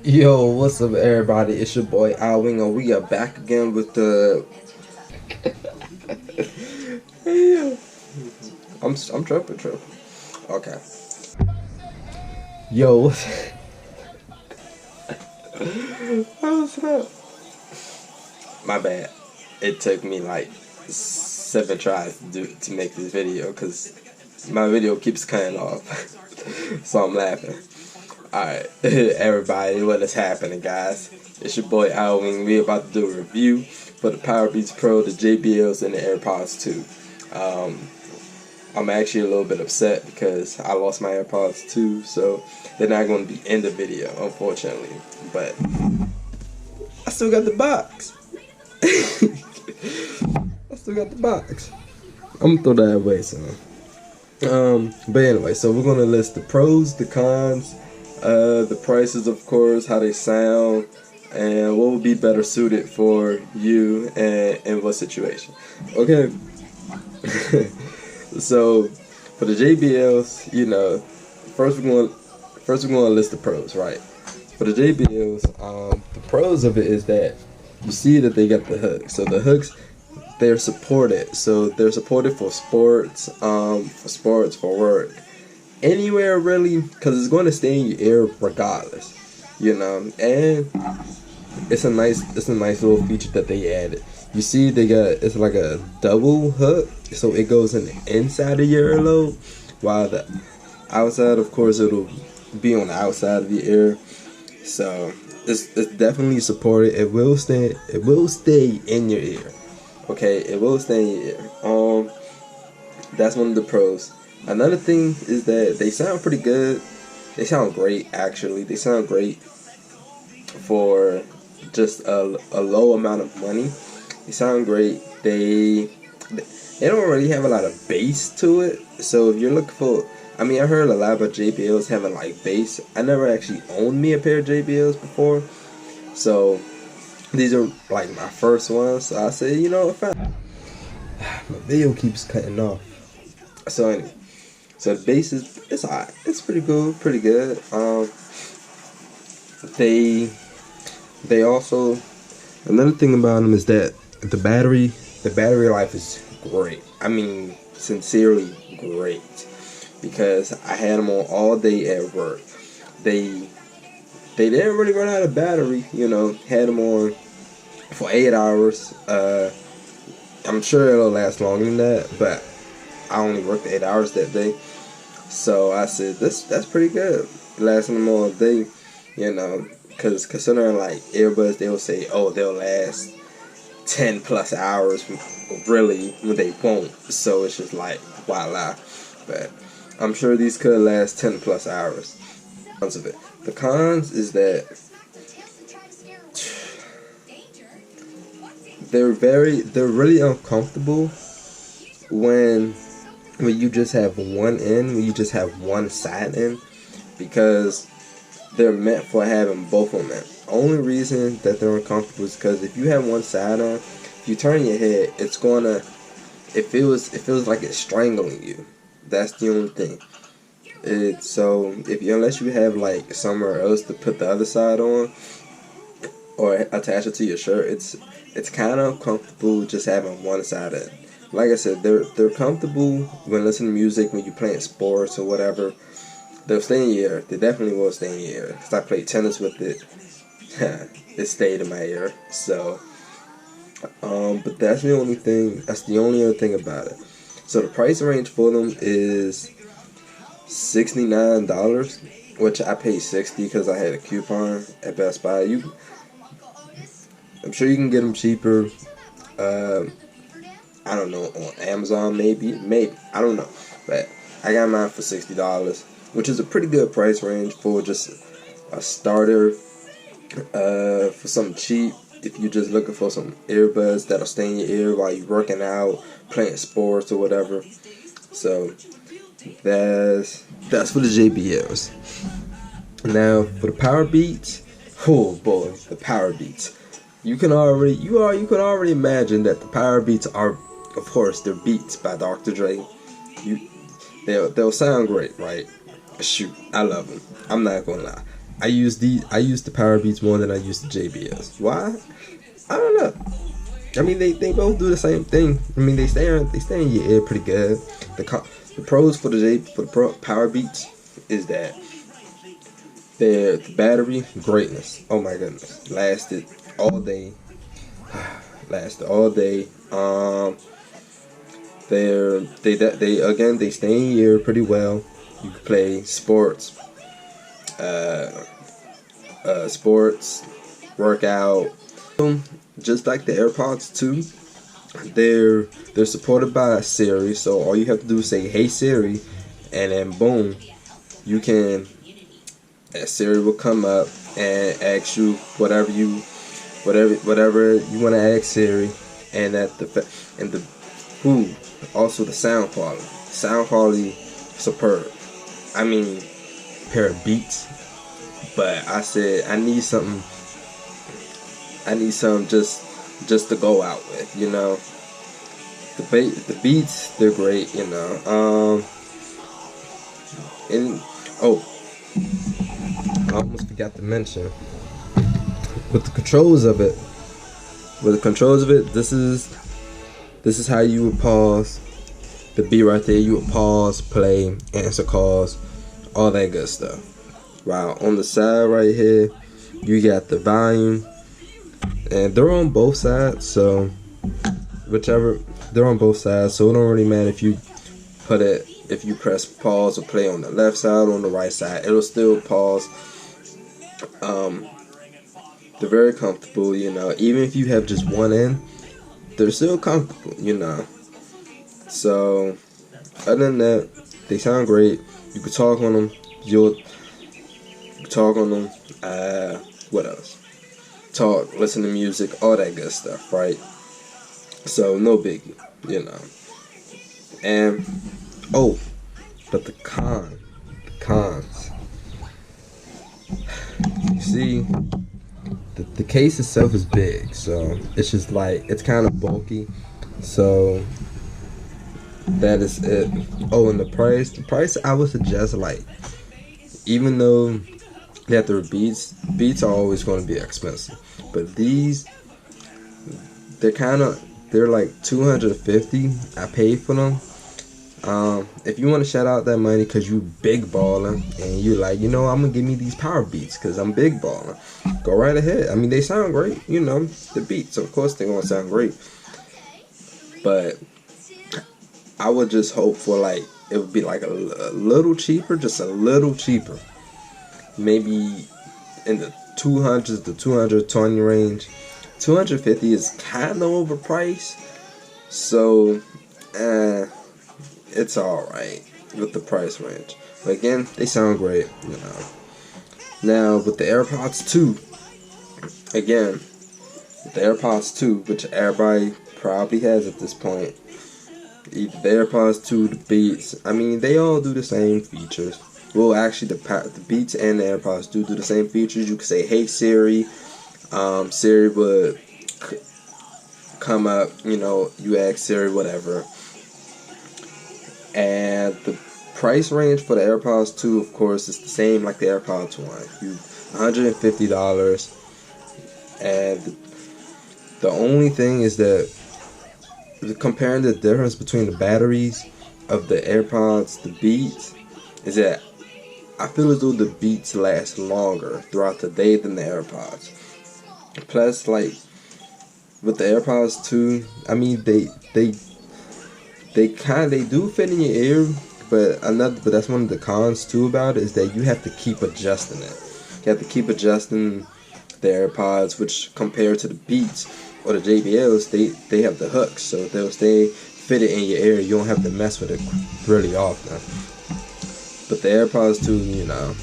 Yo, what's up, everybody? It's your boy Alwing, and we are back again with the. Hey, I'm tripping. Okay. Yo, what's up? My bad. It took me like 7 tries to make this video because my video keeps cutting off, so I'm laughing. Alright, everybody, what is happening, guys? It's your boy Alwing. We about to do a review for the Powerbeats Pro, the JBLs, and the Airpods 2. I'm actually a little bit upset because I lost my Airpods 2, so they're not going to be in the video, unfortunately. But I still got the box. I still got the box. I'm gonna throw that away, son. But anyway, so we're gonna list the pros, the cons, the prices, of course, how they sound, and what would be better suited for you and in what situation. Okay. So for the JBLs, you know, first we're gonna list the pros, right? For the JBLs, the pros of it is that you see that they got the hooks. So the hooks, they're supported. So they're supported for sports, for work, anywhere really, because it's going to stay in your ear regardless, you know. And it's a nice little feature that they added. You see, it's like a double hook, so it goes in the inside of your earlobe, while the outside, of course, it'll be on the outside of your ear. So it's definitely supported. It will stay in your ear. Okay, it will stay in your ear. That's one of the pros. Another thing is that they sound pretty good. They sound great, actually. They sound great for just a low amount of money. They sound great. They don't really have a lot of bass to it. So if you're looking for, I mean, I heard a lot about JBLs having like bass. I never actually owned me a pair of JBLs before, so these are like my first ones. So I said, you know, if my video keeps cutting off. So anyway, so the bass it's alright. It's pretty cool, pretty good. They also, another thing about them is that the battery life is great. I mean, sincerely great, because I had them on all day at work. They didn't really run out of battery, you know. Had them on for 8 hours. I'm sure it'll last longer than that, but I only worked 8 hours that day, so I said that's pretty good, lasting them all day, you know. Because considering like earbuds, they will say, oh, they'll last 10 plus hours. Really, they won't. So it's just like, voila. But I'm sure these could last 10 plus hours. Cons of it. The cons is that they're really uncomfortable when you just have one end, when you just have one side end, because they're meant for having both of them. Only reason that they're uncomfortable is because if you have one side on, if you turn your head, it feels like it's strangling you. That's the only thing. Unless you have like somewhere else to put the other side on or attach it to your shirt, it's kind of comfortable just having one side in. Like I said, they're comfortable when listening to music, when you're playing sports or whatever. They'll stay in your ear. They definitely will stay in your ear. Because I played tennis with it. It stayed in my ear. So, but that's the only thing. That's the only other thing about it. So the price range for them is $69, which I paid $60 because I had a coupon at Best Buy. I'm sure you can get them cheaper. I don't know, on Amazon maybe. I don't know, but I got mine for $60. Which is a pretty good price range for just a starter, for something cheap. If you're just looking for some earbuds that'll stay in your ear while you're working out, playing sports or whatever. So that's for the JBLs. Now for the Powerbeats, oh boy, the Powerbeats. You can already imagine that the Powerbeats are, of course, they're beats by Dr. Dre. They'll sound great, right? Shoot, I love them. I'm not gonna lie. I use the Power Beats more than I use the JBLs. Why? I don't know. I mean, they both do the same thing. I mean, they stay in your ear pretty good. The pros for the Power Beats is that the battery greatness. Oh my goodness, lasted all day. Lasted all day. They stay in your ear pretty well. You can play sports, workout. Just like the AirPods 2, they're supported by Siri. So all you have to do is say, "Hey Siri," and then boom, you can. Siri will come up and ask you whatever you want to ask Siri, and also the sound quality superb. I mean, pair of Beats, but I said I need something just to go out with, you know. The Beats, they're great, you know. And I almost forgot to mention with the controls of it. This is how you would pause the beat right there. You would pause, play, answer calls, all that good stuff. While on the side right here, you got the volume, and they're on both sides. So they're on both sides. So it don't really matter if you press pause or play on the left side or on the right side. It'll still pause. They're very comfortable, you know. Even if you have just one end, they're still comfortable, you know. So other than that, they sound great. You can talk on them. What else? Talk, listen to music, all that good stuff, right? So no biggie, you know. And but the cons. You see, the case itself is big, so it's just like it's kind of bulky. So that is it. Oh, and the price I would suggest, like, even though that their beats are always going to be expensive, but these they're like $250. I paid for them. If you want to shout out that money because you big ballin' and you like, you know, I'm gonna give me these Power Beats because I'm big ballin', go right ahead. I mean, they sound great, you know, the beats, of course they're gonna sound great, but I would just hope for, like, it would be like a little cheaper, just a little cheaper, maybe in the 200s to 220 range. 250 is kind of overpriced, so it's alright with the price range. But again, they sound great, you know. Now with the AirPods 2, again, with the AirPods 2, which everybody probably has at this point, either the AirPods 2, the Beats, I mean, they all do the same features. Well, actually, the Beats and the AirPods do the same features. You can say, "Hey Siri," Siri would come up, you know, you ask Siri whatever. And the price range for the AirPods 2, of course, is the same like the AirPods 1. $150. And the only thing is that comparing the difference between the batteries of the AirPods, the Beats, is that I feel as though the Beats last longer throughout the day than the AirPods. Plus, like, with the AirPods 2, I mean, they do fit in your ear, but that's one of the cons too about it, is that you have to keep adjusting it. You have to keep adjusting the AirPods, which compared to the Beats or the JBLs, they have the hooks, so they'll stay fitted in your ear. You don't have to mess with it really often. But the AirPods 2, you know,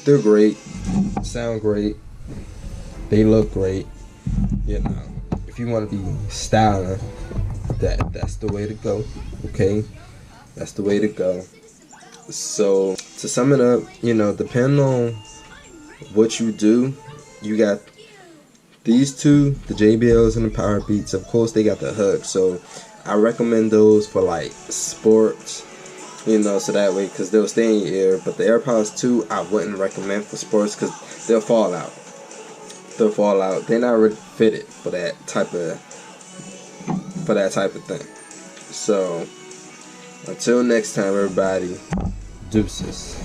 they're great, sound great, they look great, you know. If you want to be styling, that's the way to go. Okay, that's the way to go. So to sum it up, you know, depending on what you do, you got these two, the JBLs and the Power Beats. Of course, they got the hook, so I recommend those for like sports, You know, so that way, because they'll stay in your ear. But the AirPods 2, I wouldn't recommend for sports because they'll fall out. They'll fall out. They're not really fitted for that type of thing. So until next time, everybody, deuces.